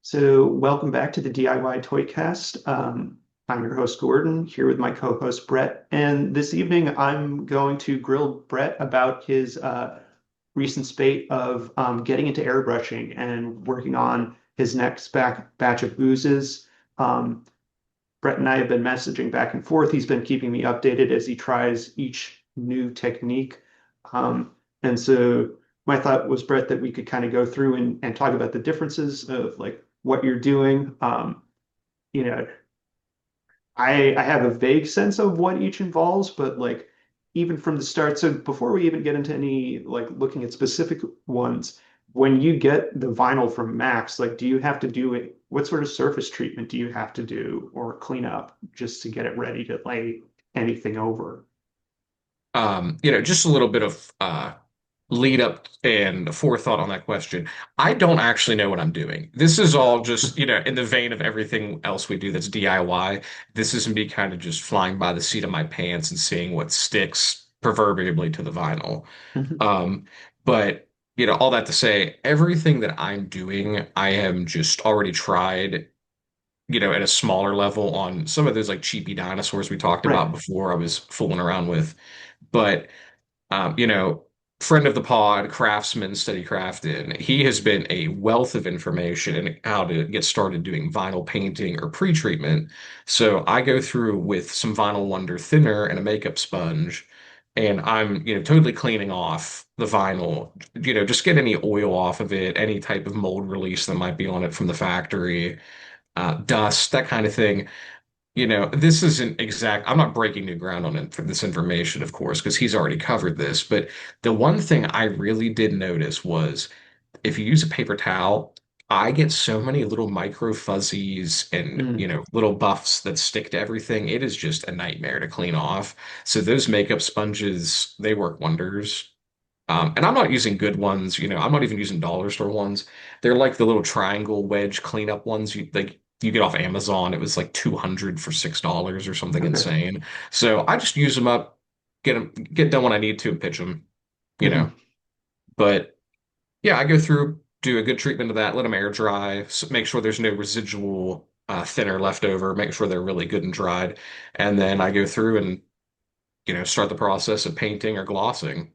So, welcome back to the DIY ToyCast. I'm your host, Gordon, here with my co-host, Brett. And this evening, I'm going to grill Brett about his recent spate of getting into airbrushing and working on his next batch of oozes. Um, Brett and I have been messaging back and forth. He's been keeping me updated as he tries each new technique. And so my thought was, Brett, that we could kind of go through and talk about the differences of like what you're doing. You know, I have a vague sense of what each involves, but like even from the start, so before we even get into any like looking at specific ones, when you get the vinyl from Max, like do you have to do it? What sort of surface treatment do you have to do or clean up just to get it ready to lay anything over? Just a little bit of lead up and forethought on that question. I don't actually know what I'm doing. This is all just, in the vein of everything else we do that's DIY. This is me kind of just flying by the seat of my pants and seeing what sticks proverbially to the vinyl. Mhm. Um, but all that to say, everything that I'm doing, I am just already tried, at a smaller level on some of those like cheapy dinosaurs we talked Right. about before I was fooling around with. But um, you know, friend of the pod, craftsman, study crafted. He has been a wealth of information in how to get started doing vinyl painting or pre-treatment. So I go through with some Vinyl Wonder thinner and a makeup sponge, and I'm, totally cleaning off the vinyl, just get any oil off of it, any type of mold release that might be on it from the factory, dust, that kind of thing. This isn't exact. I'm not breaking new ground on it for this information, of course, because he's already covered this. But the one thing I really did notice was if you use a paper towel, I get so many little micro fuzzies and, Mm. little buffs that stick to everything. It is just a nightmare to clean off. So those makeup sponges, they work wonders. And I'm not using good ones, I'm not even using dollar store ones. They're like the little triangle wedge cleanup ones you get off Amazon. It was like 200 for $6 or something Okay. insane. So I just use them up, get done when I need to and pitch them, you know. Mhm. But yeah, I go through, do a good treatment of that, let them air dry, make sure there's no residual thinner left over, make sure they're really good and dried. And then I go through and, start the process of painting or glossing.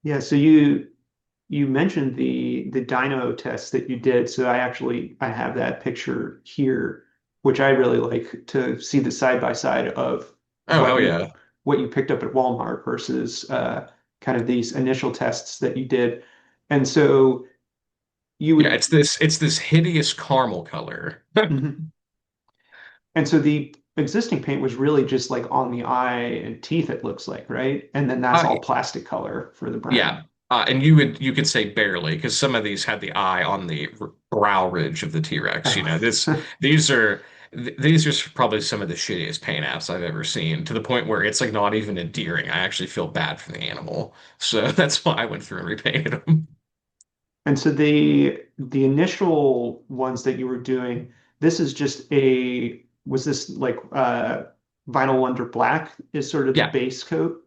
Yeah, so you mentioned the dyno test that you did. So I have that picture here, which I really like to see the side by side of Oh, what hell you yeah. what you picked up at Walmart versus kind of these initial tests that you did. And so you Yeah, would it's this hideous caramel color. Mhm. And so the existing paint was really just like on the eye and teeth, it looks like, right? And then that's Uh, all plastic color for the yeah. brown. And you could say barely because some of these had the eye on the brow ridge of the T-Rex. These are these are probably some of the shittiest paint apps I've ever seen to the point where it's like not even endearing. I actually feel bad for the animal. So that's why I went through and repainted them. And so the initial ones that you were doing, this is just a was this like Vinyl Wonder Black is sort of the Yeah. base coat?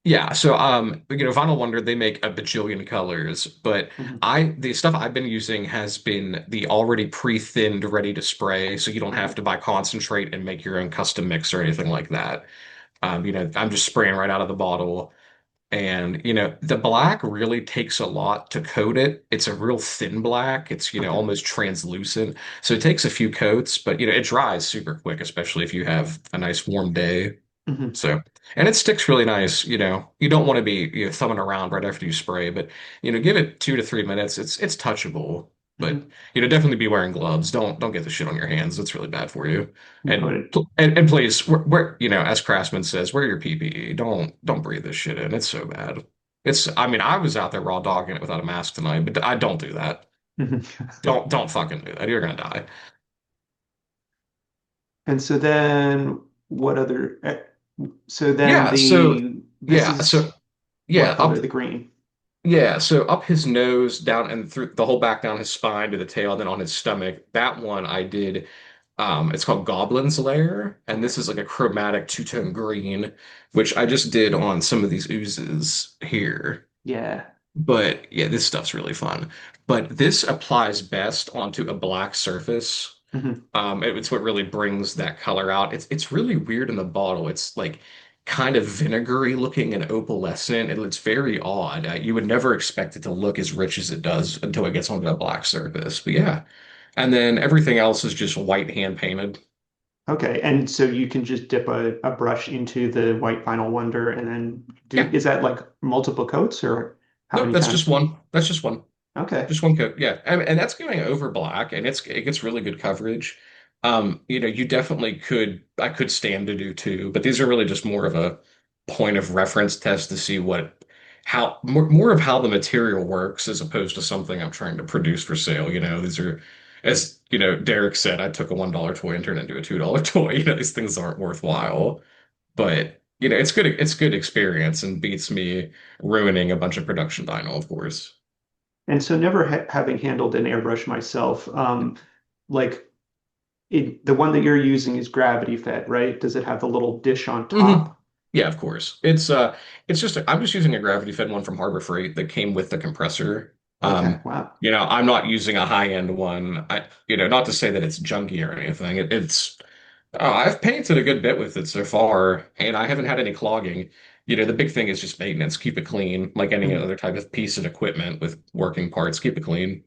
Yeah, so Vinyl Wonder they make a bajillion colors, but Mhm. the stuff I've been using has been the already pre-thinned, ready to spray, so you don't have Okay. to buy concentrate and make your own custom mix or anything like that. I'm just spraying right out of the bottle, and the black really takes a lot to coat it. It's a real thin black. It's Okay. almost translucent, so it takes a few coats, but it dries super quick, especially if you have a nice warm day. Mhm. So, and it sticks really nice. You don't want to be thumbing around right after you spray, but give it 2 to 3 minutes. It's touchable, but Mhm. definitely be wearing gloves. Don't get the shit on your hands. It's really bad for you. And Noted. and please, as Craftsman says, wear your PPE. Don't breathe this shit in. It's so bad. I mean, I was out there raw dogging it without a mask tonight, but I don't do that. Mhm. Don't fucking do that. You're gonna die. And so then what other so then Yeah. So the this yeah. So is yeah. what color? The green. Yeah, so up his nose, down and through the whole back down his spine to the tail, and then on his stomach. That one I did. It's called Goblin's Lair, and Okay. this is like a chromatic two-tone green, which I just did on some of these oozes here. Yeah. But yeah, this stuff's really fun. but this applies best onto a black surface. Hmm. It's what really brings that color out. It's really weird in the bottle. It's like kind of vinegary looking and opalescent, and it's very odd. You would never expect it to look as rich as it does until it gets onto a black surface. But yeah, and then everything else is just white hand painted. Okay, and so you can just dip a brush into the white vinyl wonder and then Yeah, is that like multiple coats or how nope, many that's just times? one. That's just one. Okay. Just one coat, yeah, and that's going over black, and it gets really good coverage. You definitely could. I could stand to do two, but these are really just more of a point of reference test to see how more of how the material works as opposed to something I'm trying to produce for sale. These are, as Derek said, I took a $1 toy and turned it into a $2 toy. These things aren't worthwhile, but it's good. It's good experience and beats me ruining a bunch of production vinyl, of course. And so never having handled an airbrush myself, like the one that you're using is gravity fed, right? Does it have the little dish on hmm top? Yeah, of course. It's just I'm just using a gravity fed one from Harbor Freight that came with the compressor. Okay, wow. I'm not using a high-end one. Not to say that it's junky or anything. I've painted a good bit with it so far, and I haven't had any clogging. The big thing is just maintenance. Keep it clean, like any Mhm. other type of piece of equipment with working parts. Keep it clean.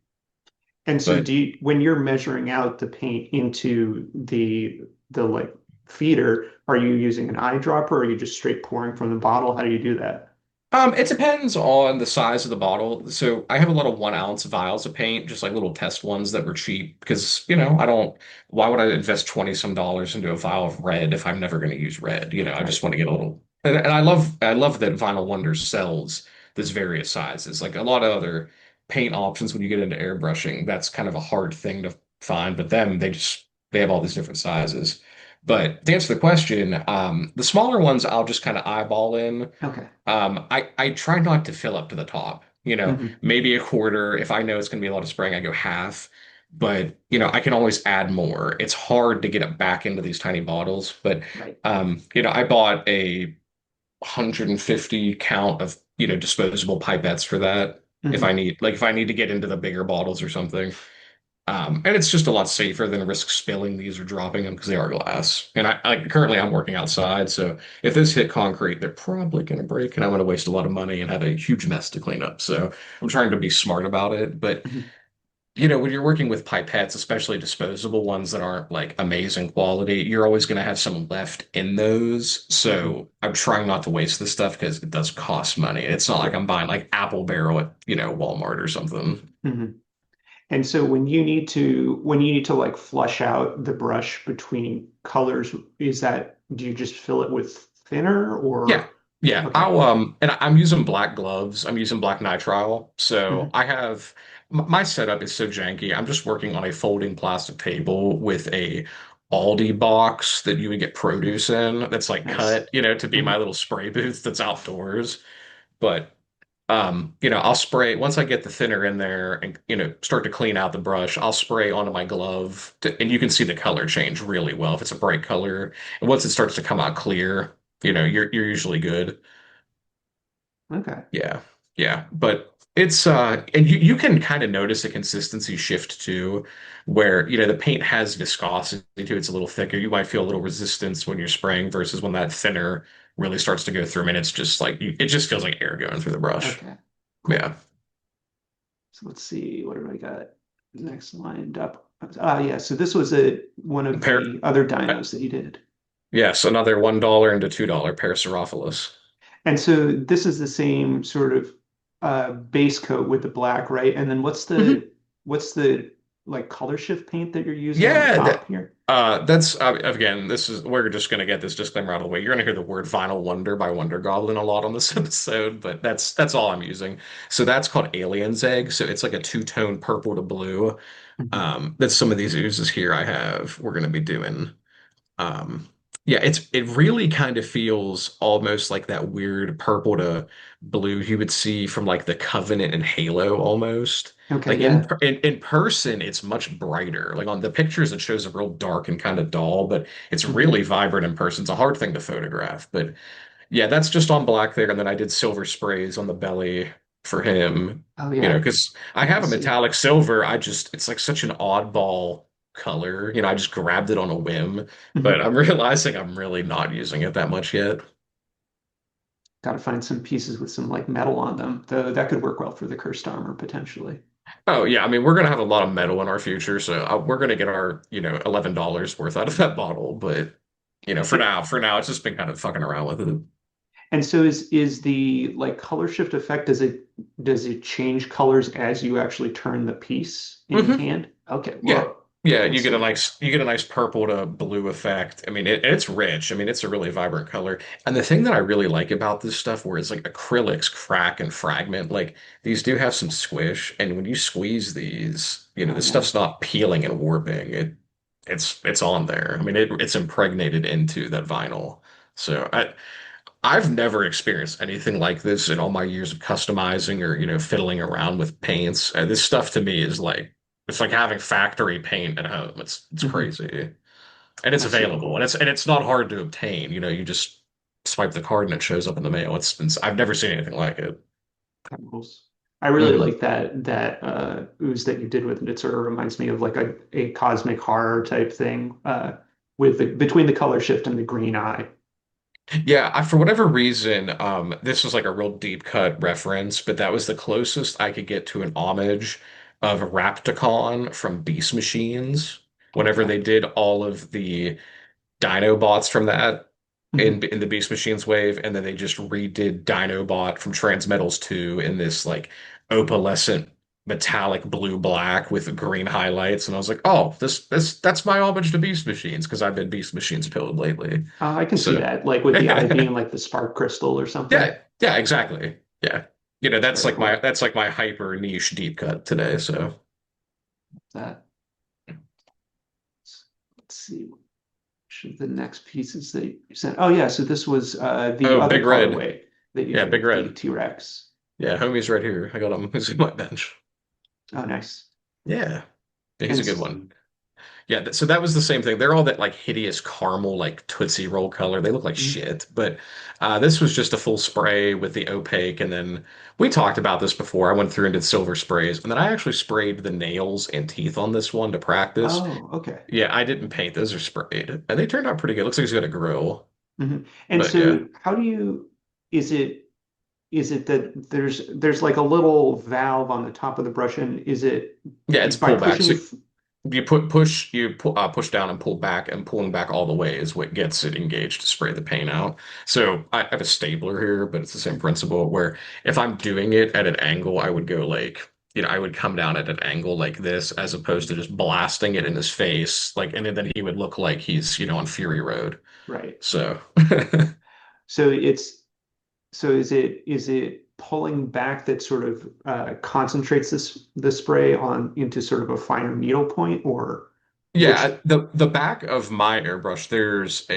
And so But when you're measuring out the paint into the like feeder, are you using an eyedropper or are you just straight pouring from the bottle? How do you do that? It depends on the size of the bottle. So I have a lot of 1 ounce vials of paint, just like little test ones that were cheap because, I don't, why would I invest 20 some dollars into a vial of red if I'm never going to use red? I just Right. want to get a little, and I love that Vinyl Wonders sells this various sizes. Like a lot of other paint options when you get into airbrushing, that's kind of a hard thing to find, but they have all these different sizes. But to answer the question, the smaller ones I'll just kind of eyeball in. Okay. I try not to fill up to the top. Hmm. Maybe a quarter. If I know it's going to be a lot of spraying, I go half. But I can always add more. It's hard to get it back into these tiny bottles. But Right. I bought a 150 count of disposable pipettes for that. Hmm. If I need to get into the bigger bottles or something. And it's just a lot safer than risk spilling these or dropping them because they are glass. And currently I'm working outside, so if this hit concrete, they're probably going to break, and I'm going to waste a lot of money and have a huge mess to clean up. So I'm trying to be smart about it. But Hmm. when you're working with pipettes, especially disposable ones that aren't like amazing quality, you're always going to have some left in those. Hmm. So I'm trying not to waste this stuff because it does cost money. It's not like Yeah. I'm buying like Apple Barrel at Walmart or something. Hmm. And so when you need to like flush out the brush between colors, do you just fill it with thinner Yeah. or Yeah. okay. I'm using black gloves. I'm using black nitrile. So Hmm. my setup is so janky. I'm just working on a folding plastic table with a Aldi box that you would get produce in that's like Nice. cut, to be my Hmm. little spray booth that's outdoors. But I'll spray once I get the thinner in there and start to clean out the brush. I'll spray onto my glove and you can see the color change really well if it's a bright color. And once it starts to come out clear, you're usually good. Okay. Yeah. Yeah. But it's and you can kind of notice a consistency shift too, where the paint has viscosity to it. It's a little thicker. You might feel a little resistance when you're spraying versus when that thinner really starts to go through. And it's just like it just feels like air going through the brush. Okay. Cool. Yeah. So let's see, what have I got next lined up? Yeah, so this was one of Pair, the other uh, dinos that you did. yes, another $1 and a $2 Paracerophilus. And so this is the same sort of base coat with the black, right? And then what's the like color shift paint that you're using on the Yeah, top here? that's again. This is we're just gonna get this disclaimer out of the way. You're gonna hear the word "Vinyl Wonder" by Wonder Goblin a lot on this episode, but that's all I'm using. So that's called Alien's Egg. So it's like a two-tone purple to blue. Mhm. That's some of these oozes here I have. We're gonna be doing. Um, yeah, it really kind of feels almost like that weird purple to blue you would see from like the Covenant and Halo almost. Okay, Like in yeah. per- in person, it's much brighter. Like on the pictures, it shows a real dark and kind of dull, but it's Hmm. really vibrant in person. It's a hard thing to photograph. But yeah, that's just on black there, and then I did silver sprays on the belly. for him, Oh yeah, because I I can have a see. metallic silver. It's like such an oddball color. I just grabbed it on a whim, but Mhm. I'm realizing I'm really not using it that much yet. Got to find some pieces with some like metal on them, though that could work well for the cursed armor potentially. Oh yeah, I mean we're gonna have a lot of metal in our future, so we're gonna get our $11 worth out of that bottle. But for now, it's just been kind of fucking around with it. And so is the like color shift effect, does it change colors as you actually turn the piece in your Hmm. hand? Okay, Yeah. well, Yeah, okay, so you get a nice purple to blue effect. I mean, it's rich. I mean, it's a really vibrant color. And the thing that I really like about this stuff, where it's like acrylics crack and fragment, like these do have some squish, and when you squeeze these, oh this yeah. stuff's not peeling and warping. It's on there. I mean, it's impregnated into that vinyl. So I've never experienced anything like this in all my years of customizing or, fiddling around with paints. This stuff to me is like it's like having factory paint at home. It's Hmm. crazy. And it's That's super available and cool. it's not hard to obtain. You just swipe the card and it shows up in the mail. I've never seen anything like it. Chemicals. I really Hmm. like that ooze that you did with it. It sort of reminds me of like a cosmic horror type thing, with the between the color shift and the green eye. Yeah, for whatever reason, this was like a real deep cut reference, but that was the closest I could get to an homage of Rapticon from Beast Machines. Whenever Okay. they did all of the Dinobots from that Mhm. in the Beast Machines wave, and then they just redid Dinobot from Transmetals 2 in this like opalescent metallic blue black with green highlights, and I was like, oh, that's my homage to Beast Machines because I've been Beast Machines pilled lately. I can see So that, like with the eye being like the spark crystal or something. yeah, yeah, exactly. Yeah. It's That's very like my cool. that's like my hyper niche deep cut today. So That let's see which of the next pieces that you sent. Oh yeah, so this was the oh, other Big Red. colorway that you Yeah, did Big of the Red. T-Rex. Yeah, homie's right here. I got him. He's in my bench. Oh nice. Yeah. Yeah, he's And a good one. Yeah, so that was the same thing. They're all that like hideous caramel, like Tootsie Roll color. They look like mm, shit. But this was just a full spray with the opaque. And then we talked about this before. I went through and did silver sprays. And then I actually sprayed the nails and teeth on this one to practice. oh, okay. Yeah, I didn't paint. Those are sprayed. And they turned out pretty good. Looks like he's got a grill. And But yeah. so how do you is it is it that there's like a little valve on the top of the brush, and is it Yeah, it's by pullback. pushing So push down and pull back, and pulling back all the way is what gets it engaged to spray the paint out. So I have a stapler here, but it's the same principle where if I'm doing it at an angle, I would go like, I would come down at an angle like this as opposed to just blasting it in his face. Like, and then he would look like he's, on Fury Road. right? So So is it pulling back that sort of concentrates the spray on into sort of a finer needle point, or which yeah, the back of my airbrush, there's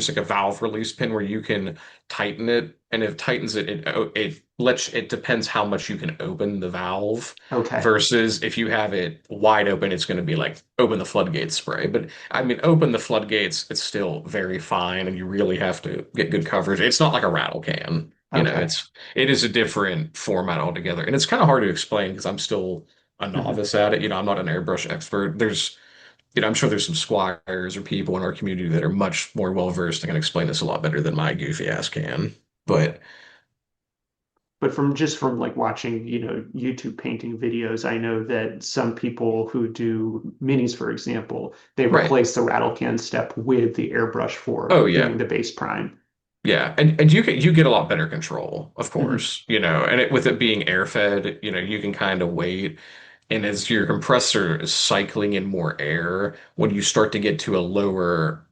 like a valve release pin where you can tighten it, and if it tightens it, it depends how much you can open the valve okay. versus if you have it wide open, it's going to be like open the floodgates spray. But I mean, open the floodgates, it's still very fine, and you really have to get good coverage. It's not like a rattle can, Okay. it is a different format altogether, and it's kind of hard to explain because I'm still a Mhm. novice at it. I'm not an airbrush expert. I'm sure there's some squires or people in our community that are much more well versed and can explain this a lot better than my goofy ass can. But But from like watching, YouTube painting videos, I know that some people who do minis, for example, they right. replace the rattle can step with the airbrush for Oh doing yeah. the base prime. Yeah. And you get a lot better control, of Mhm. course, and with it being air fed, you can kind of wait. And as your compressor is cycling in more air, when you start to get to a lower,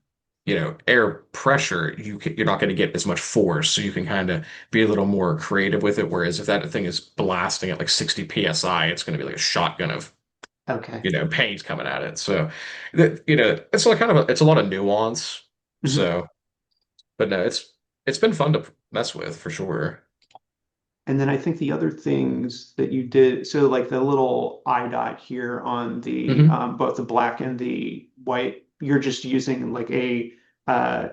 air pressure, you're not going to get as much force. So you can kind of be a little more creative with it. Whereas if that thing is blasting at like 60 PSI, it's going to be like a shotgun of, Okay. paint coming at it. So it's like it's a lot of nuance. Mhm. So, but no, it's been fun to mess with for sure. And then I think the other things that you did, so like the little eye dot here on the Hmm. both the black and the white, you're just using like a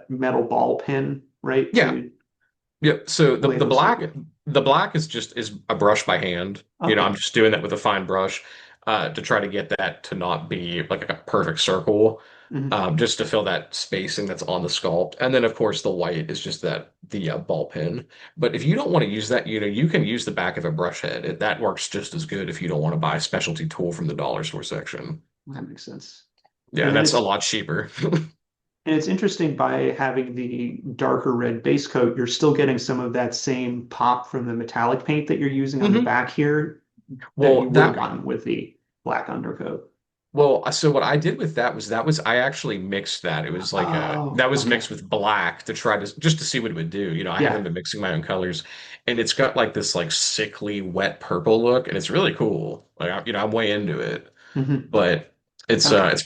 metal ball pin, right, Yeah. to Yep. So the lay the those black over. The black is a brush by hand. I'm Okay. just doing that with a fine brush to try to get that to not be like a perfect circle, Hmm. just to fill that spacing that's on the sculpt. And then of course the white is just the ball pen. But if you don't want to use that, you can use the back of a brush head. That works just as good if you don't want to buy a specialty tool from the dollar store section. That makes sense. Yeah, And then that's a lot cheaper. it's interesting by having the darker red base coat, you're still getting some of that same pop from the metallic paint that you're using on the hmm back here that Well, you would have gotten with the black undercoat. so what I did with that was I actually mixed that. It was like Oh, that was okay. mixed with black to try to just to see what it would do. I haven't Yeah. been mixing my own colors, and it's got like this like sickly wet purple look, and it's really cool. Like I'm way into it. Hmm. But it's Okay.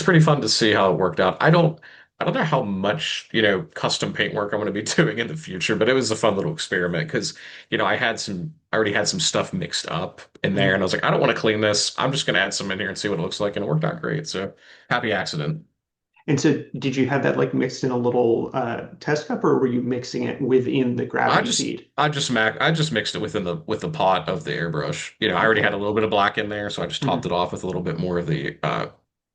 pretty fun to see how it worked out. I don't know how much, custom paint work I'm going to be doing in the future, but it was a fun little experiment because, I already had some stuff mixed up in there and I Hmm. was like, I don't want to clean this. I'm just going to add some in here and see what it looks like. And it worked out great. So happy accident. And so did you have that like mixed in a little test cup or were you mixing it within the I gravity just, feed? I just mixed it with the pot of the airbrush. I already had Okay. a little bit of black in there, so I just topped Hmm. it off with a little bit more of the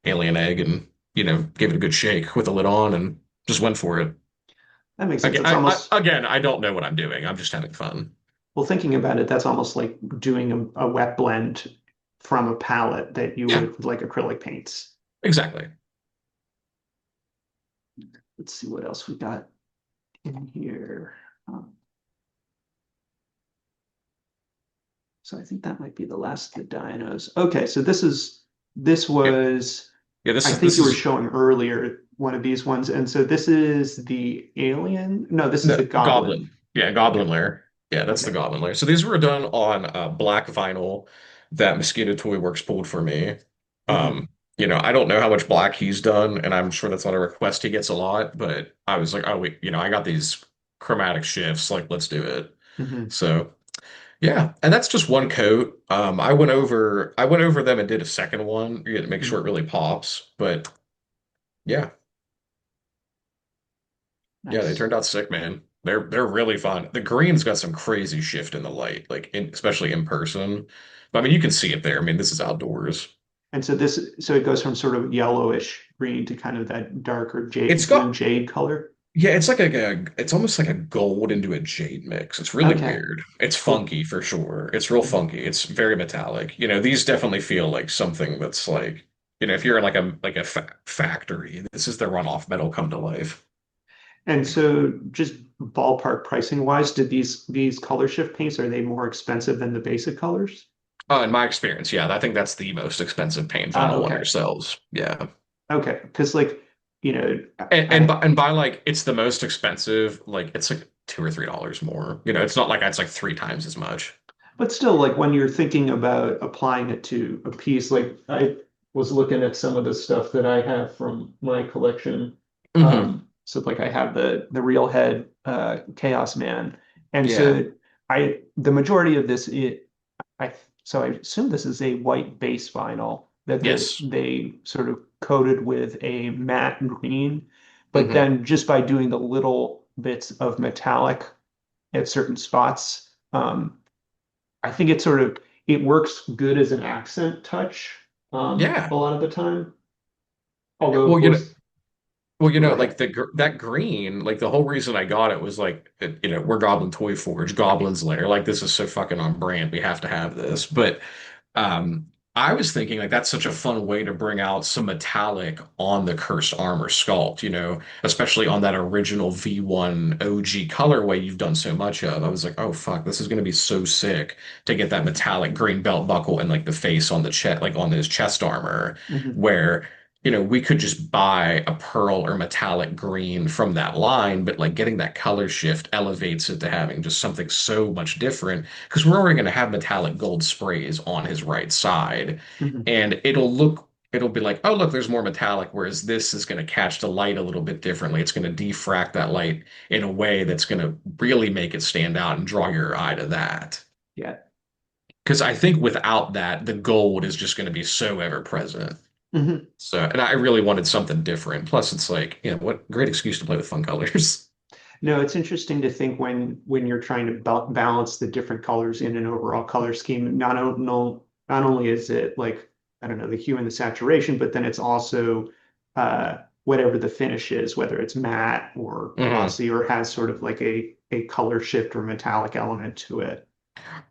alien egg and gave it a good shake with the lid on and just went for it. That makes sense. Again, It's almost, again, I don't know what I'm doing. I'm just having fun. well, thinking about it, that's almost like doing a wet blend from a palette that you Yeah, would with like acrylic paints. exactly. Let's see what else we got in here. Um, so I think that might be the last of the dinos. Okay, so this Yeah, was yeah. I think This you were is showing earlier one of these ones, and so this is the alien. No, this is no the goblin. Goblin. Yeah, Okay, Goblin layer. Yeah, that's the okay. Goblin layer. So these were done on black vinyl that Mosquito Toy Works pulled for me. Hmm. Um, I don't know how much black he's done, and I'm sure that's not a request he gets a lot, but I was like, oh wait, I got these chromatic shifts, like let's do it. Hmm. So yeah, and that's just one coat. I went over them and did a second one to make sure it Hmm. really pops. But yeah, yeah, they Nice. turned out sick, man. They're really fun. The green's got some crazy shift in the light, like especially in person. But I mean, you can see it there. I mean, this is outdoors. And so so it goes from sort of yellowish green to kind of that darker It's jade, blue got jade color. yeah, it's almost like a gold into a jade mix. It's really Okay, weird. It's cool. funky for sure. It's real Mhm. funky. It's very metallic. These definitely feel like something that's like, if you're in like a fa factory, this is the runoff metal come to life. And so just ballpark pricing wise, did these color shift paints, are they more expensive than the basic colors? In my experience, yeah, I think that's the most expensive paint Ah, vinyl one okay. yourselves. Yeah. Okay. Because like, And, and I by and by like it's the most expensive, like it's like $2 or $3 more. It's not like it's like three times as much. but still like when you're thinking about applying it to a piece, like I was looking at some of the stuff that I have from my collection. hmm So like I have the real head Chaos Man. And Yeah. so the majority of this I so I assume this is a white base vinyl that Yes. they sort of coated with a matte green, but hmm then just by doing the little bits of metallic at certain spots, I think it works good as an accent touch Yeah. a lot of the time. Although of Well, course, go like ahead. that green, like the whole reason I got it was like, we're Goblin Toy Forge, Goblin's Lair. Like this is so fucking on brand. We have to have this. But Um, I was thinking like that's such a fun way to bring out some metallic on the cursed armor sculpt, especially on that original V1 OG colorway you've done so much of. I was like, oh fuck, this is gonna be so sick to get that metallic green belt buckle and like the face on the chest, like on his chest armor, Mhm. where we could just buy a pearl or metallic green from that line, but like getting that color shift elevates it to having just something so much different because we're already going to have metallic gold sprays on his right side, Mhm. and it'll be like, oh look, there's more metallic, whereas this is going to catch the light a little bit differently. It's going to diffract that light in a way that's going to really make it stand out and draw your eye to that. Yeah. Because I think without that, the gold is just going to be so ever present. Mhm. So, and I really wanted something different. Plus, it's like, what great excuse to play with fun colors. No, it's interesting to think when you're trying to balance the different colors in an overall color scheme. Not only is it like I don't know the hue and the saturation, but then it's also whatever the finish is, whether it's matte or Mhm. glossy or has sort of like a color shift or metallic element to it.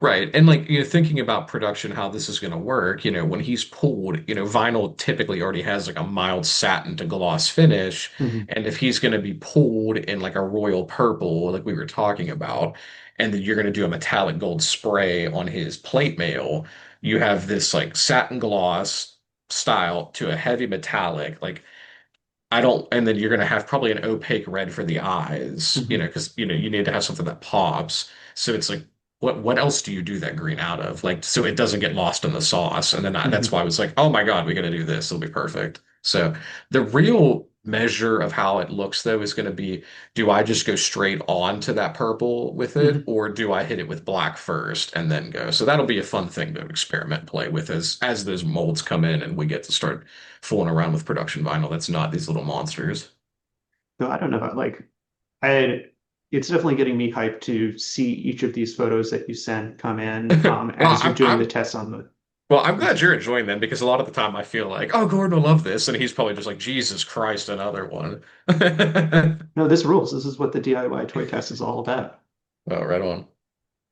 Right. And like, thinking about production, how this is going to work, when he's pulled, vinyl typically already has like a mild satin to gloss finish. Mhm. And if he's going to be pulled in like a royal purple, like we were talking about, and then you're going to do a metallic gold spray on his plate mail, you have this like satin gloss style to a heavy metallic. Like, I don't, and then you're going to have probably an opaque red for the eyes, Mhm. because you need to have something that pops. So it's like, what else do you do that green out of? Like, so it doesn't get lost in the sauce. And then that's Mhm. why I was like, oh my God, we got to do this. It'll be perfect. So the real measure of how it looks though is going to be, do I just go straight on to that purple with it, Mhm. or do I hit it with black first and then go? So that'll be a fun thing to experiment and play with as those molds come in and we get to start fooling around with production vinyl that's not these little monsters. So I don't know, like I it's definitely getting me hyped to see each of these photos that you send come in Well, as you're doing the tests on the I'm these. glad you're enjoying them because a lot of the time I feel like, oh, Gordon will love this, and he's probably just like, Jesus Christ, another one. No, this rules. This is what the DIY toy cast is all about. Oh, right on.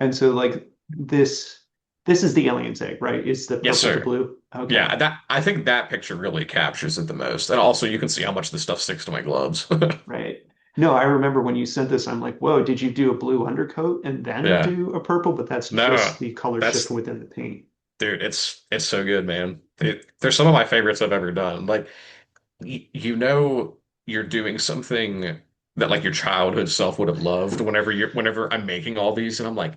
And so like this is the alien's egg, right? Is the Yes, purple to sir. blue? Okay. Yeah, that I think that picture really captures it the most. And also you can see how much this stuff sticks to my gloves. Right. No, I remember when you sent this, I'm like, whoa, did you do a blue undercoat and then Yeah. do a purple? But that's No, just the color shift that's within the paint. dude, it's so good, man. They're some of my favorites I've ever done. Like you're doing something that like your childhood self would have loved whenever I'm making all these and I'm like,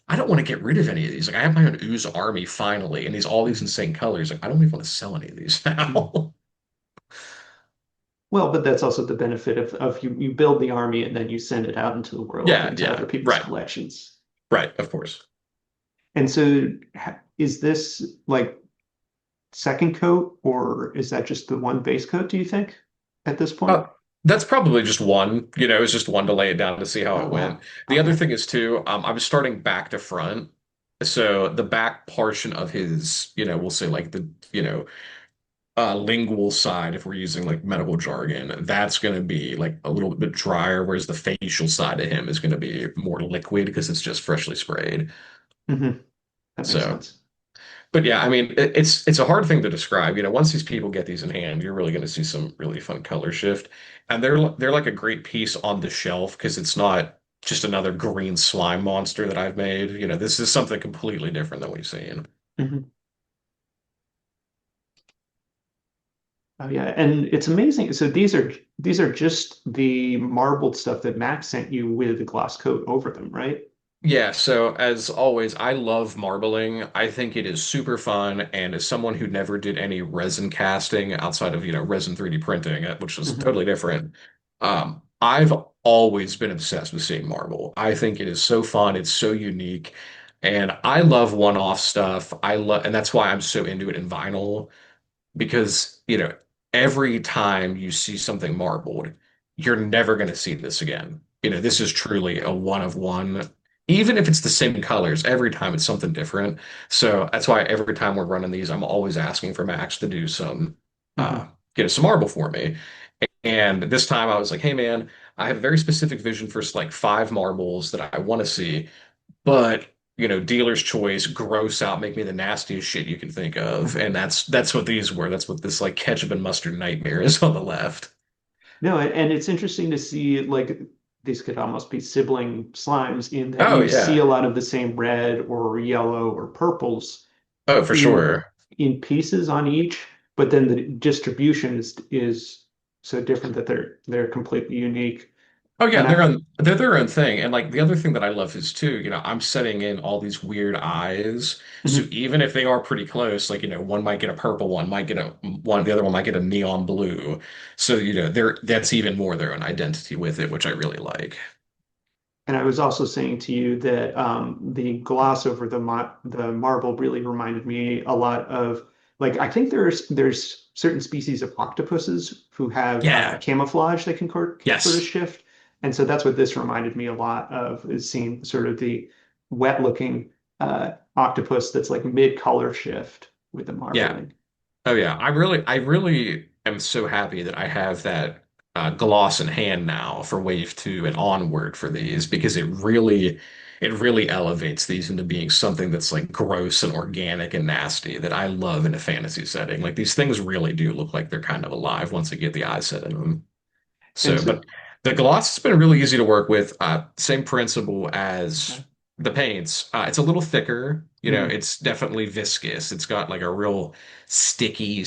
I don't want to get rid of any of these. Like I have my own ooze army finally, and these all these Mhm. insane colors. Like I don't even want to sell any of these Mhm. now. Well, but that's also the benefit of you build the army and then you send it out into the world Yeah, into yeah, other people's right, collections. right, of course. And so is this like second coat or is that just the one base coat, do you think, at this point? Uh, that's probably just one, it's just one to lay it down to see how Oh, it went. wow. The other Okay. thing is too, I was starting back to front. So the back portion of his, we'll say like the, lingual side, if we're using like medical jargon, that's going to be like a little bit drier, whereas the facial side of him is going to be more liquid because it's just freshly sprayed. Hmm. That makes So, sense. but yeah, I mean, it's a hard thing to describe. Once these people get these in hand, you're really going to see some really fun color shift, and they're like a great piece on the shelf because it's not just another green slime monster that I've made. This is something completely different than we've seen. Hmm. Oh yeah, and it's amazing. So these are just the marbled stuff that Max sent you with the gloss coat over them, right? Yeah, so as always, I love marbling. I think it is super fun, and as someone who never did any resin casting outside of, resin 3D printing, which was Hmm. totally different, I've always been obsessed with seeing marble. I think it is so fun, it's so unique, and I love one-off stuff. And that's why I'm so into it in vinyl because, every time you see something marbled, you're never going to see this again. This is truly a one of one. Even if it's the same colors, every time it's something different. So that's why every time we're running these, I'm always asking for Max to do Hmm. some marble for me. And this time I was like, hey man, I have a very specific vision for like 5 marbles that I want to see. But, dealer's choice, gross out, make me the nastiest shit you can think of. And that's what these were. That's what this like ketchup and mustard nightmare is on the left. No, and it's interesting to see like these could almost be sibling slimes in that Oh you see a yeah. lot of the same red or yellow or purples Oh, for in sure. in pieces on each, but then the distribution is so different that they're completely unique. Oh yeah, And I they're their own thing. And like the other thing that I love is too, I'm setting in all these weird eyes. So Mhm. even if they are pretty close, like, one might get a purple one, might get the other one might get a neon blue. So, that's even more their own identity with it, which I really like. And I was also saying to you that the gloss over the marble really reminded me a lot of like I think there's certain species of octopuses who have Yeah. camouflage that can sort of Yes. shift. And so that's what this reminded me a lot of, is seeing sort of the wet looking octopus that's like mid color shift with the Yeah. marbling. Oh yeah, I really am so happy that I have that gloss in hand now for Wave 2 and onward for these because it really elevates these into being something that's like gross and organic and nasty that I love in a fantasy setting. Like these things really do look like they're kind of alive once they get the eye set in them. And So, so, but the gloss has been really easy to work with. Same principle as okay. the paints. It's a little thicker. Mhm, It's definitely viscous. It's got like a real sticky,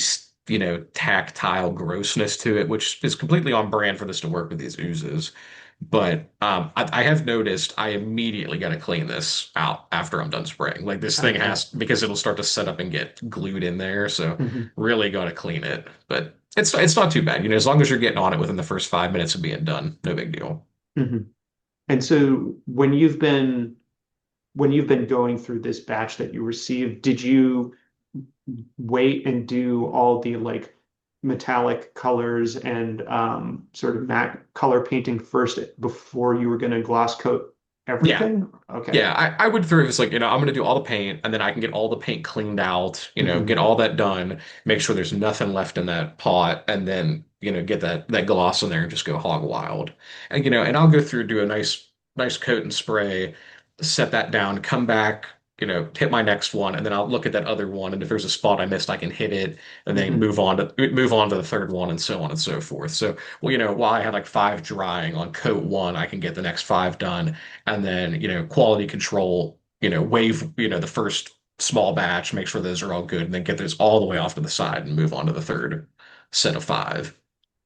tactile grossness to it, which is completely on brand for this to work with these oozes. But I have noticed I immediately got to clean this out after I'm done spraying. Like this thing okay. has, because it'll start to set up and get glued in there. So Mhm, really got to clean it. But it's not too bad. As long as you're getting on it within the first 5 minutes of being done, no big deal. mhm. And so when you've been going through this batch that you received, did you wait and do all the like metallic colors and sort of matte color painting first before you were going to gloss coat Yeah. everything? Okay. Yeah, I would through it's like, I'm going to do all the paint and then I can get all the paint cleaned out, get Hmm. all that done, make sure there's nothing left in that pot, and then, get that gloss in there and just go hog wild. And I'll go through, do a nice coat and spray, set that down, come back, hit my next one, and then I'll look at that other one. And if there's a spot I missed, I can hit it and then Hmm. move on to the third one and so on and so forth. So, well, while I had like five drying on coat one, I can get the next five done and then quality control, wave the first small batch, make sure those are all good, and then get those all the way off to the side and move on to the third set of five.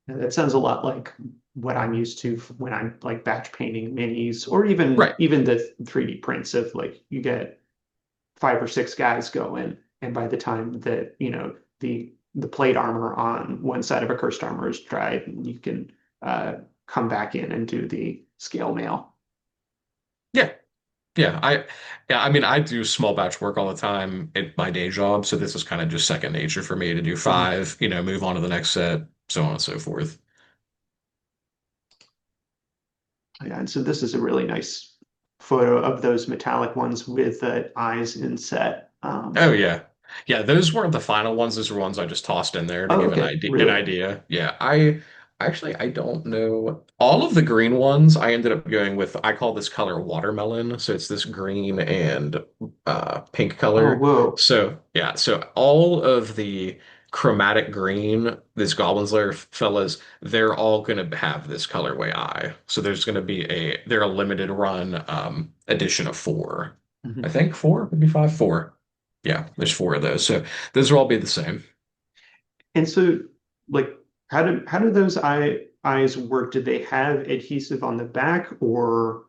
That sounds a lot like what I'm used to when I'm like batch painting minis or even Right. even the 3D prints of like you get five or six guys going, and by the time that the plate armor on one side of a cursed armor is dried, you can come back in and do the scale mail. Yeah. Yeah, I mean I do small batch work all the time at my day job, so this is kind of just second nature for me to do Mhm. five, move on to the next set, so on and so forth. Yeah, and so this is a really nice photo of those metallic ones with the eyes inset. Oh yeah. Yeah, those weren't the final ones. Those were ones I just tossed in there to Oh, give an okay, idea an really? idea. Yeah, I don't know. All of the green ones I ended up going with I call this color watermelon. So it's this green and pink Oh, color. whoa. So yeah, so all of the chromatic green, this Goblin Slayer fellas, they're all gonna have this colorway eye. So there's gonna be they're a limited run edition of four. I Mhm. think four, maybe five, four. Yeah, there's four of those. So those will all be the same. And so, like, how do those eyes work? Do they have adhesive on the back, or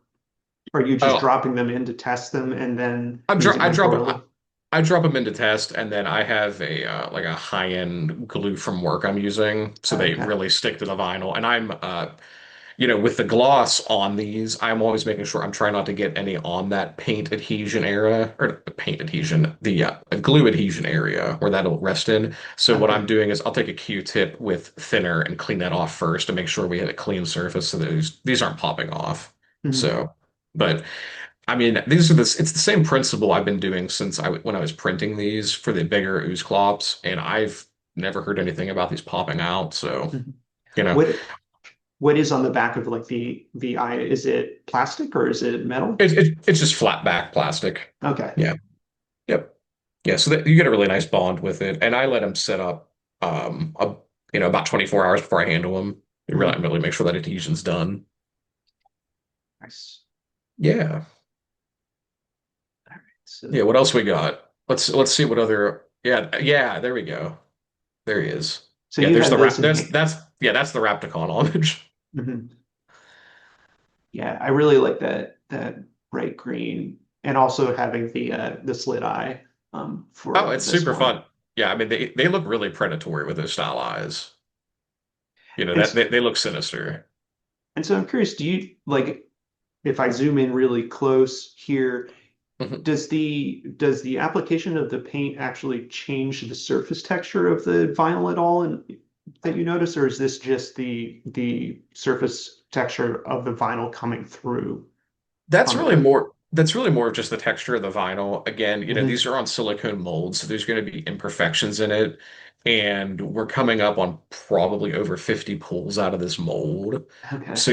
are you just Oh, dropping them in to test them and then using I them drop orally? I drop them into test, and then I have a like a high-end glue from work I'm using, so they Okay. really stick to the vinyl. And I'm with the gloss on these, I'm always making sure I'm trying not to get any on that paint adhesion area or paint adhesion, the glue adhesion area where that'll rest in. So what I'm Okay. doing is I'll take a Q-tip with thinner and clean that off first to make sure we have a clean surface so these aren't popping off. Mhm. So, but I mean, it's the same principle I've been doing since when I was printing these for the bigger ooze clops, and I've never heard anything about these popping out. So, Mhm. you know, What is on the back of like the eye? Is it plastic or is it metal? it's just flat back plastic. Okay. Yeah. Yep. Yeah. So that you get a really nice bond with it, and I let them set up, about 24 hours before I handle them. Mhm. Really make sure that adhesion's done. Nice. Yeah. All right. So Yeah. What else we got? Let's see what other. Yeah. Yeah. There we go. There he is. so Yeah. you There's had the those rap. in hand. That's the Rapticon homage. Mhm. Yeah, I really like that bright green, and also having the slit eye Oh, for it's this super one. fun. Yeah. I mean, they look really predatory with those style eyes. And That they look sinister. and so I'm curious, do you like if I zoom in really close here, does the application of the paint actually change the surface texture of the vinyl at all? And that you notice, or is this just the surface texture of the vinyl coming through on the coat? That's really more of just the texture of the vinyl. Again, Hmm. these are on silicone molds, so there's going to be imperfections in it. And we're coming up on probably over 50 pulls out of this mold. Okay. So,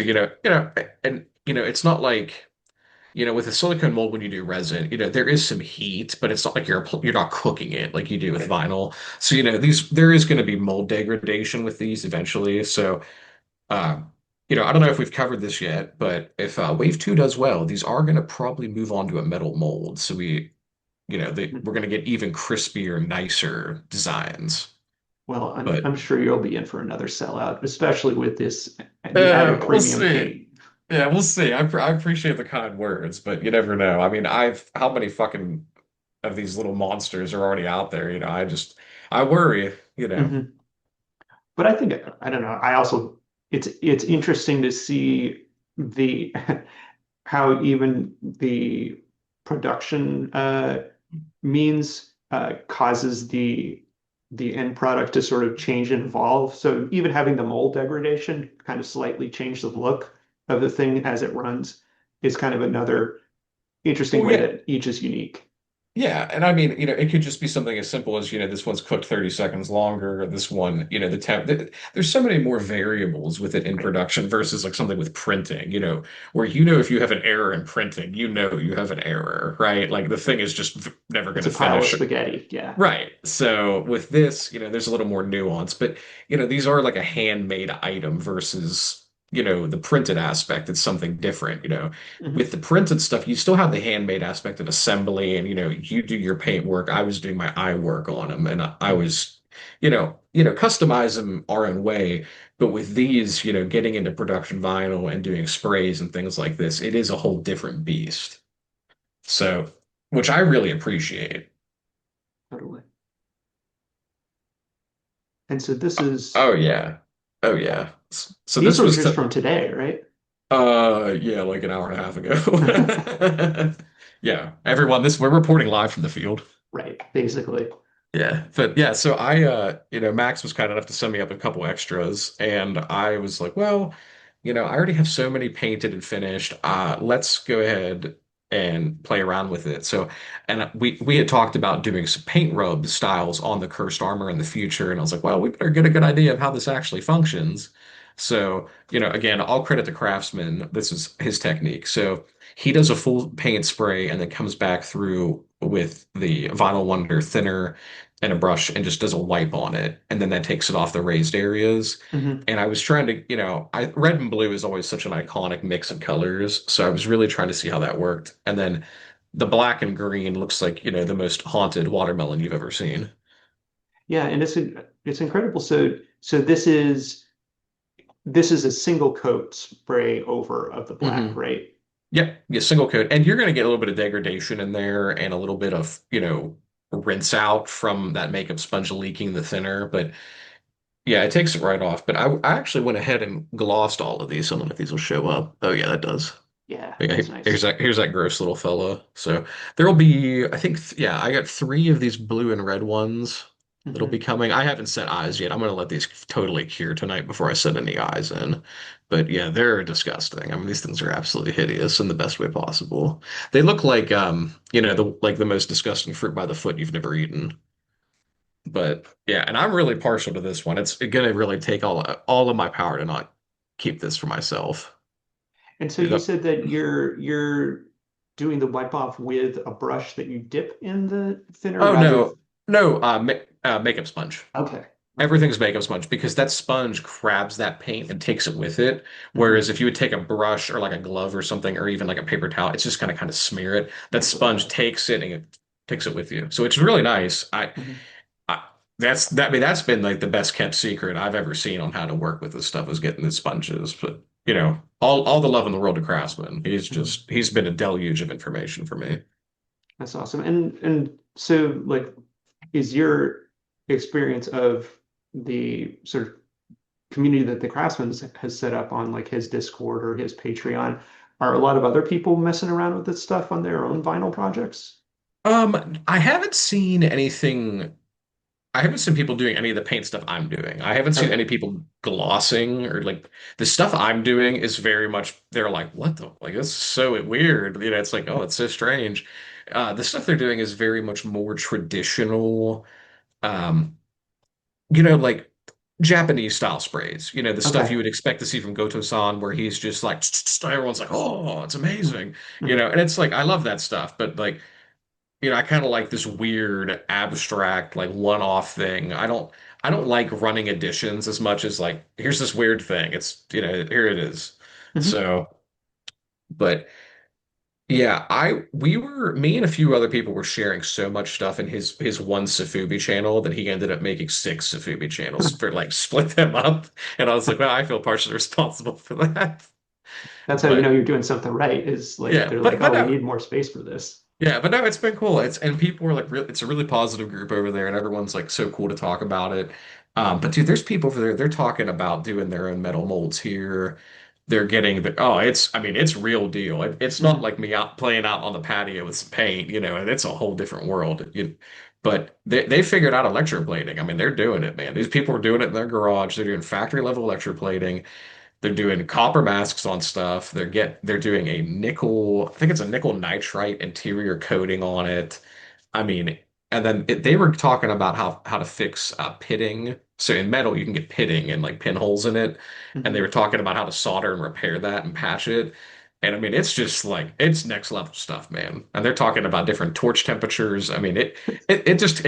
and it's not like, with a silicone mold when you do resin, there is some heat, but it's not like you're not cooking it like you do with Right. vinyl. So, there is going to be mold degradation with these eventually. So, I don't know if we've covered this yet, but if Wave 2 does well, these are going to probably move on to a metal mold. So we're going to get even crispier, nicer designs. Well, I'm But I'm sure you'll be in for another sellout, especially with the added we'll premium see. paint. Yeah, we'll see. I appreciate the kind words, but you never know. I mean, how many fucking of these little monsters are already out there? I worry. Hmm. But I think I don't know. I also it's interesting to see the how even the production means causes the end product to sort of change and evolve. So even having the mold degradation kind of slightly change the look of the thing as it runs is kind of another interesting Well, way yeah, that each is unique. yeah, and I mean, it could just be something as simple as, this one's cooked 30 seconds longer, or this one, the temp. There's so many more variables with it in Right. production versus like something with printing, where if you have an error in printing, you have an error, right? Like the thing is just never going It's to a pile of finish. spaghetti. Yeah. Right. So with this, there's a little more nuance, but these are like a handmade item versus, the printed aspect. It's something different, Hmm. With the printed stuff, you still have the handmade aspect of assembly and, you do your paint work. I was doing my eye work on them and I Hmm. was, customize them our own way. But with these, getting into production vinyl and doing sprays and things like this, it is a whole different beast. So, which I really appreciate. Totally. And so this is Oh yeah. Oh yeah. So these this were was just t from today, right? yeah, like an hour and a half ago. Yeah. Everyone, we're reporting live from the field. Right, basically. Yeah. But yeah, so Max was kind enough to send me up a couple extras and I was like, well, I already have so many painted and finished. Let's go ahead and play around with it. So, and we had talked about doing some paint rub styles on the cursed armor in the future, and I was like, well, we better get a good idea of how this actually functions. So, again, all credit to Craftsman. This is his technique. So he does a full paint spray and then comes back through with the Vinyl Wonder thinner and a brush and just does a wipe on it, and then that takes it off the raised areas. Hmm. And I was trying to, red and blue is always such an iconic mix of colors. So I was really trying to see how that worked. And then the black and green looks like, the most haunted watermelon you've ever seen. Yeah, and it's incredible. So this is a single coat spray over of the black, Hmm. right? Yep. Yeah, single coat. And you're going to get a little bit of degradation in there and a little bit of, rinse out from that makeup sponge leaking the thinner. But yeah, it takes it right off. But I actually went ahead and glossed all of these. I don't know if these will show up. Oh, yeah, that does. Yeah, Yeah, that's nice. here's that gross little fella. So there'll be, I think, yeah, I got three of these blue and red ones that'll be Hmm. coming. I haven't set eyes yet. I'm gonna let these totally cure tonight before I set any eyes in. But yeah, they're disgusting. I mean, these things are absolutely hideous in the best way possible. They look like, the most disgusting fruit by the foot you've never eaten. But yeah, and I'm really partial to this one. It's gonna really take all of my power to not keep this for myself. And so you Yeah, said that you're doing the wipe off with a brush that you dip in the thinner Oh rather. no, no, makeup sponge. Okay. Okay. Everything's makeup sponge because that sponge grabs that paint and takes it with it. Whereas Hmm. if you would take a brush or like a glove or something, or even like a paper towel, it's just gonna kind of smear it. That Right, wipe sponge off. takes it and it takes it with you. So it's really nice. Hmm. I I mean, that's been like the best kept secret I've ever seen on how to work with this stuff is getting the sponges. But all the love in the world to Craftsman. Hmm. He's been a deluge of information for me. That's awesome. And so like is your experience of the sort of community that the Craftsman has set up on like his Discord or his Patreon, are a lot of other people messing around with this stuff on their own vinyl projects? I haven't seen anything I haven't seen people doing any of the paint stuff I'm doing. I haven't seen any Okay. people glossing or like the stuff I'm doing is very much they're like, what the like this is so weird. You know, it's like, oh, it's so strange. The stuff they're doing is very much more traditional, um, like Japanese style sprays. You know, the stuff you Okay. would expect to see from Goto-san where he's just like everyone's like, oh, it's amazing. Mhm. And it's like I love that stuff, but like I kind of like this weird abstract like one-off thing. I don't like running editions as much as like here's this weird thing. It's here it is. Mhm. So, but yeah, I we were me and a few other people were sharing so much stuff in his one Safubi channel that he ended up making six Safubi channels for like split them up. And I was like, well, I feel partially responsible for that. That's how you know But you're doing something right, is like yeah, they're like, but oh, we no, need more space for this. yeah, but no, it's been cool. And people were like, it's a really positive group over there, and everyone's like so cool to talk about it. But dude, there's people over there. They're talking about doing their own metal molds here. They're getting I mean, it's real deal. It's not Mhm. like me out playing out on the patio with some paint, and it's a whole different world. But they figured out electroplating. I mean, they're doing it, man. These people are doing it in their garage. They're doing factory level electroplating. They're doing copper masks on stuff. They're doing a nickel, I think it's a nickel nitride interior coating on it. I mean, and then they were talking about how to fix pitting. So in metal, you can get pitting and like pinholes in it, and they Mhm. were talking about how to solder and repair that and patch it. And I mean, it's just like it's next level stuff, man. And they're talking about different torch temperatures. I mean, it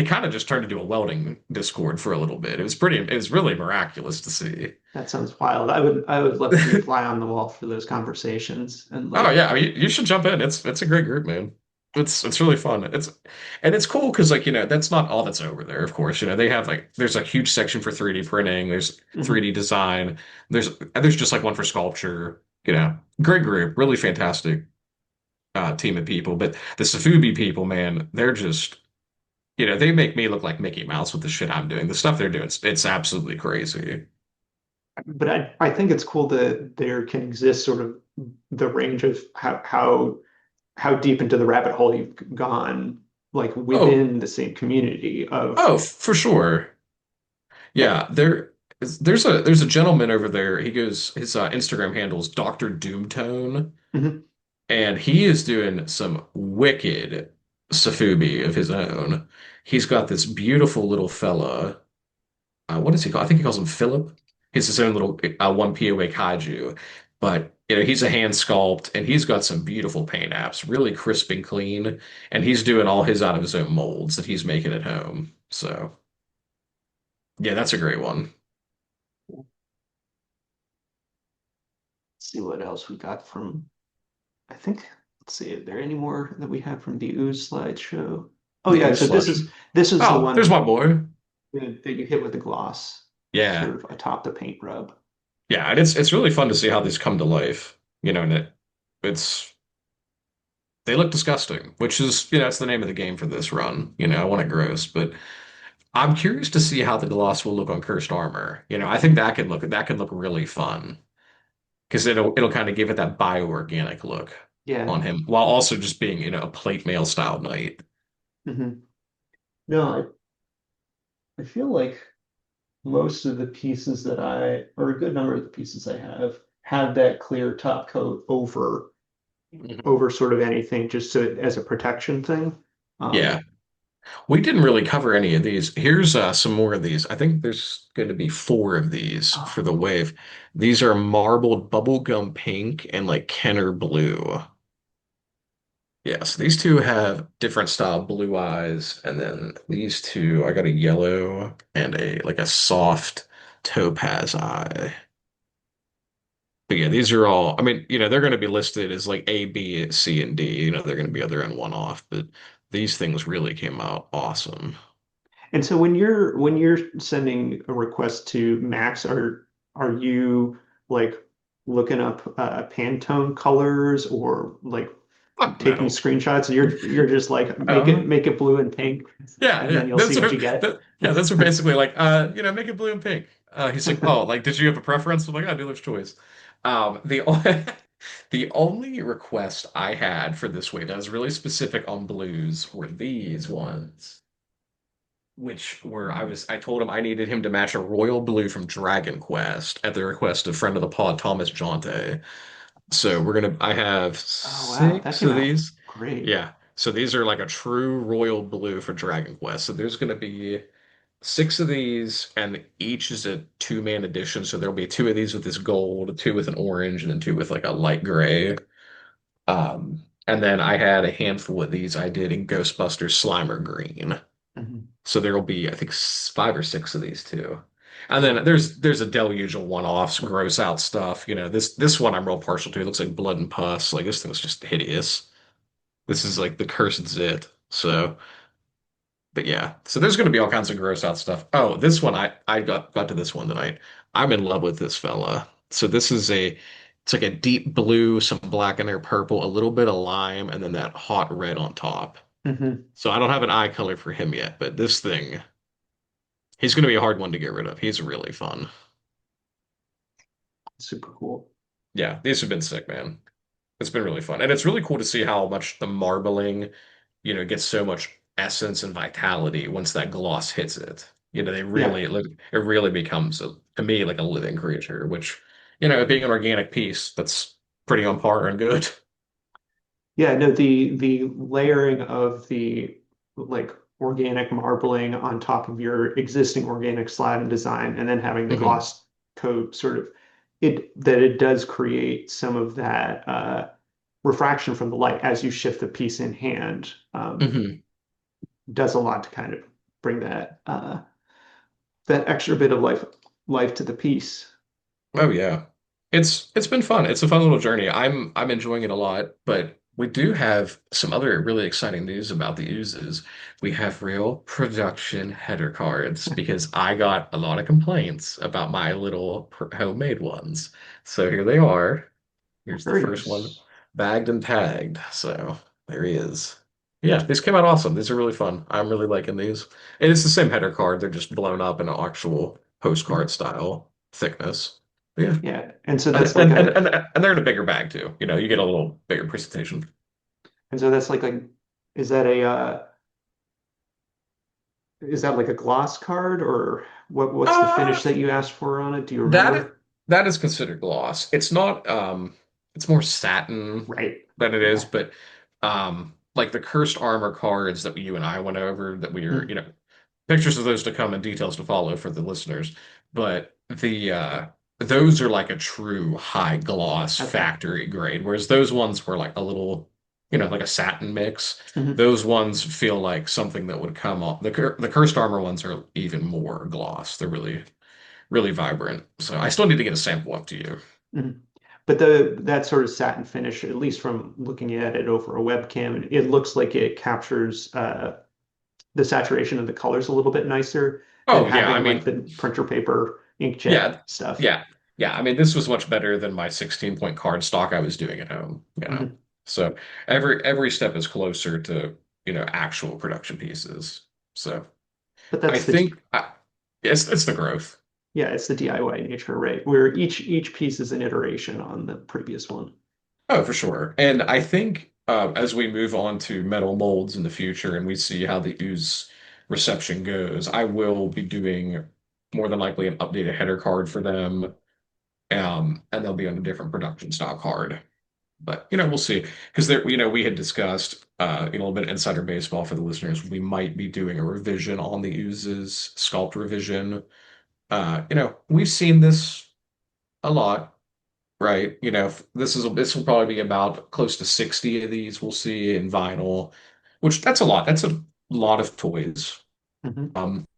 kind of just turned into a welding discord for a little bit. It was really miraculous to see. That sounds wild. I would love to be a fly on the wall for those conversations and Oh like yeah, I mean, you should jump in. It's a great group, man. It's really fun. It's cool because like that's not all that's over there. Of course, they have like there's a huge section for 3D printing. There's mhm. 3D design. There's just like one for sculpture. Great group, really fantastic team of people. But the Safubi people, man, they're just they make me look like Mickey Mouse with the shit I'm doing. The stuff they're doing, it's absolutely crazy. But I think it's cool that there can exist sort of the range of how deep into the rabbit hole you've gone, like Oh, within the same community of oh, for sure. eh, Yeah, there's a gentleman over there. He goes his Instagram handle is Dr. Doomtone, mhm. and he is doing some wicked Safubi of his own. He's got this beautiful little fella. What is he called? I think he calls him Philip. He's his own little one POA kaiju, but he's a hand sculpt, and he's got some beautiful paint apps, really crisp and clean, and he's doing all his out of his own molds that he's making at home. So yeah, that's a great one. See what else we got from. I think, let's see, are there any more that we have from the Ooze slideshow? Oh The yeah, ooze so this sludge. is this is the Oh, there's one my boy. that you hit with the gloss, Yeah. sort of atop the paint rub. Yeah, and it's really fun to see how these come to life. And it's they look disgusting, which is, it's the name of the game for this run. I want it gross, but I'm curious to see how the gloss will look on cursed armor. I think that could look really fun because it'll kind of give it that bioorganic look Yeah. on him while also just being, a plate mail style knight. Hmm. No, I feel like most of the pieces or a good number of the pieces I have that clear top coat Mhm. over sort of anything, just as a protection thing. Yeah. Um, We didn't really cover any of these. Here's some more of these. I think there's going to be four of these for the oh, wave. These are marbled bubblegum pink and like Kenner blue. Yes, these two have different style blue eyes, and then these two, I got a yellow and a soft topaz eye. But yeah, these are all, I mean, they're going to be listed as like A, B, C, and D. They're going to be other and one off, but these things really came out awesome. and so when you're sending a request to Max, are you like looking up Pantone colors or like Fuck taking no. screenshots? You're just like make it Uh, make it blue and pink, yeah, and then yeah. you'll see Those what are you get. yeah, those are basically like make it blue and pink. He's like, oh, like, did you have a preference? I'm like, oh, dealer's choice. The the only request I had for this wave that was really specific on blues were these ones. which were I told him I needed him to match a royal blue from Dragon Quest at the request of friend of the pod Thomas Jonte. So I have Oh wow, that six came of out these. great. Yeah. So these are like a true royal blue for Dragon Quest. So there's gonna be six of these, and each is a two-man edition. So there'll be two of these with this gold, two with an orange, and then two with like a light gray. And then I had a handful of these I did in Ghostbusters Slimer Green. Mhm. So there'll be, I think, five or six of these too. And then Cool. there's a deluge of one-offs, gross out stuff. This one I'm real partial to. It looks like blood and pus. Like this thing's just hideous. This is like the cursed zit. So, but yeah. So there's going to be all kinds of gross out stuff. Oh, this one I got to this one tonight. I'm in love with this fella. So this is it's like a deep blue, some black in there, purple, a little bit of lime, and then that hot red on top. Hmm. So I don't have an eye color for him yet, but this thing. He's going to be a hard one to get rid of. He's really fun. Super cool. Yeah, these have been sick, man. It's been really fun. And it's really cool to see how much the marbling, gets so much essence and vitality once that gloss hits it. Yeah. It really becomes to me like a living creature, which, being an organic piece, that's pretty on par and good. Yeah, no, the layering of the like organic marbling on top of your existing organic slab and design, and then having the Hmm. gloss coat sort of it does create some of that refraction from the light as you shift the piece in hand. Hmm. Does a lot to kind of bring that extra bit of life to the piece. Oh yeah. It's been fun. It's a fun little journey. I'm enjoying it a lot, but we do have some other really exciting news about the oozes. We have real production header cards because I got a lot of complaints about my little homemade ones. So here they are. Here's the Very first one, nice. bagged and tagged. So there he is. Yeah, these came out awesome. These are really fun. I'm really liking these. And it's the same header card. They're just blown up in an actual postcard style thickness. Yeah. Yeah, and so And, that's like and, and, a and, and they're in a bigger bag too. You get a little bigger presentation. and so that's like a is that a is that like a gloss card or what's the Uh, finish that you asked for on it? Do you that remember? that is considered gloss. It's not it's more satin Right. than it is, Yeah. but like the cursed armor cards that you and I went over that we are, Mm. pictures of those to come and details to follow for the listeners. But those are like a true high gloss Okay. factory grade, whereas those ones were like a little, like a satin mix. Hmm. Those ones feel like something that would come off. The cursed armor ones are even more gloss. They're really, really vibrant. So I still need to get a sample up to you. Hmm. But the that sort of satin finish, at least from looking at it over a webcam, it looks like it captures the saturation of the colors a little bit nicer than Oh yeah, I having like mean, the printer paper inkjet yeah, stuff. yeah, yeah. I mean, this was much better than my 16-point card stock I was doing at home. Hmm. So every step is closer to, actual production pieces. So But I that's the think it's the growth. yeah, it's the DIY nature, right? Where each piece is an iteration on the previous one. Oh, for sure. And I think as we move on to metal molds in the future and we see how the ooze reception goes, I will be doing more than likely an updated header card for them. And they'll be on a different production style card. But we'll see. Because we had discussed a little bit of insider baseball for the listeners. We might be doing a revision on the oozes, sculpt revision. We've seen this a lot, right? This will probably be about close to 60 of these we'll see in vinyl, which that's a lot. That's a lot of toys. Hmm. Um,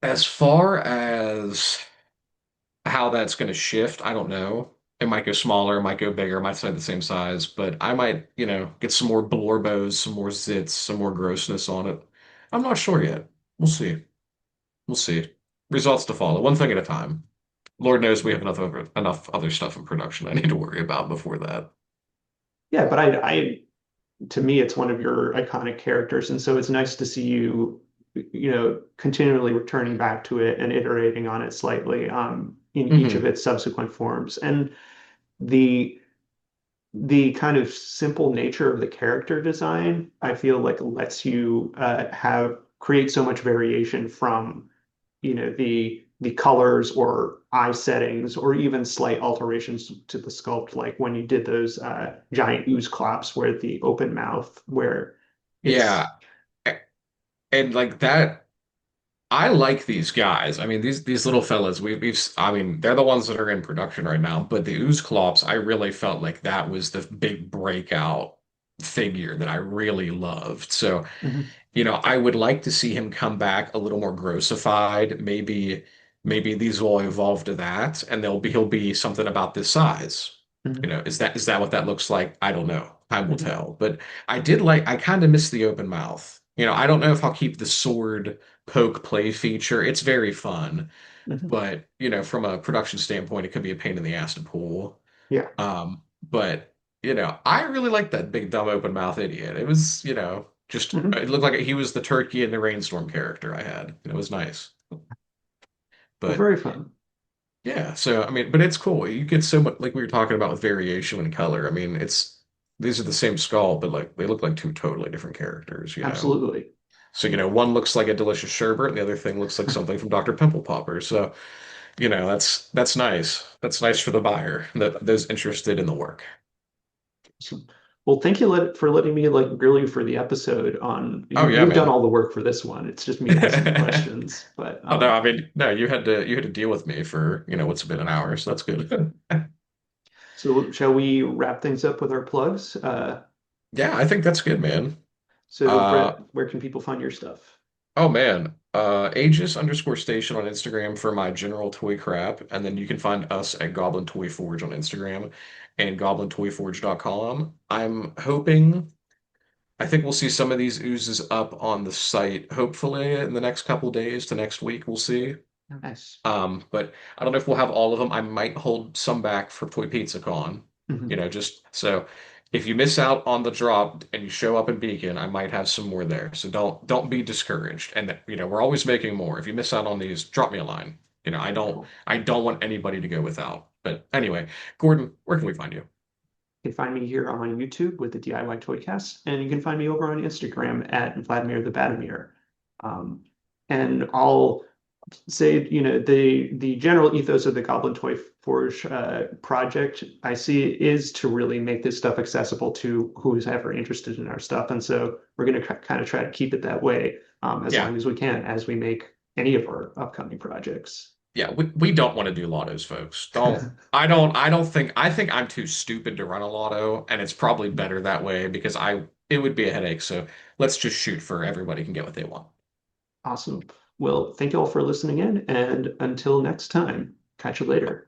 as far as how that's going to shift, I don't know. It might go smaller, it might go bigger, it might stay the same size, but I might, get some more blorbos, some more zits, some more grossness on it. I'm not sure yet. We'll see. We'll see. Results to follow, one thing at a time. Lord knows we have enough other stuff in production I need to worry about before that. Yeah, but to me, it's one of your iconic characters, and so it's nice to see you, continually returning back to it and iterating on it slightly, in each of Hmm. its subsequent forms. And the the kind of simple nature of the character design, I feel like lets you have create so much variation from, the colors or eye settings or even slight alterations to the sculpt, like when you did those giant ooze clops where the open mouth, where Yeah. it's And like that, I like these guys. I mean, these little fellas, we've I mean, they're the ones that are in production right now, but the Oozclops, I really felt like that was the big breakout figure that I really loved. So, Mhm, I would like to see him come back a little more grossified. Maybe these will evolve to that, and he'll be something about this size. mhm, Is that what that looks like? I don't know. Time will mhm, tell. But I kind of miss the open mouth. I don't know if I'll keep the sword poke play feature. It's very fun, mhm. but from a production standpoint, it could be a pain in the ass to pull. Yeah. But I really like that big dumb open mouth idiot. It was, just Mhm. it looked like he was the turkey in the rainstorm character I had. It was nice. Well, But very fun. yeah, so I mean, but it's cool. You get so much like we were talking about with variation in color. I mean, it's these are the same skull, but like they look like two totally different characters. Absolutely. So, one looks like a delicious sherbet, and the other thing looks like something from Dr. Pimple Popper. So, that's nice. That's nice for the buyer, that those interested in the work. Awesome. Well, thank you for letting me like grill you for the episode on Oh yeah, you've done man. all the work for this one. It's just me asking questions. But Oh no, I mean, no, you had to deal with me for, what's been an hour, so that's good. so shall we wrap things up with our plugs? Yeah, I think that's good, man. So Uh Brett, where can people find your stuff? oh man. Aegis_station on Instagram for my general toy crap, and then you can find us at Goblin Toy Forge on Instagram and goblintoyforge.com. I think we'll see some of these oozes up on the site, hopefully in the next couple days to next week. We'll see. Nice. But I don't know if we'll have all of them. I might hold some back for Toy Pizza Con, Mhm. just so if you miss out on the drop and you show up in Beacon, I might have some more there. So don't be discouraged. And we're always making more. If you miss out on these, drop me a line. I Very don't cool. I don't want anybody to go without. But anyway, Gordon, where can we find you? You can find me here on YouTube with the DIY Toycast, and you can find me over on Instagram at Vladimir the Batamir. Um, and I'll say, the general ethos of the Goblin Toy Forge project I see is to really make this stuff accessible to who's ever interested in our stuff. And so we're going to kind of try to keep it that way as Yeah. long as we can as we make any of our upcoming projects. Yeah, we don't want to do lottos, folks. I think I'm too stupid to run a lotto, and it's probably better that way because it would be a headache. So let's just shoot for everybody can get what they want. Awesome. Well, thank you all for listening in, and until next time, catch you later.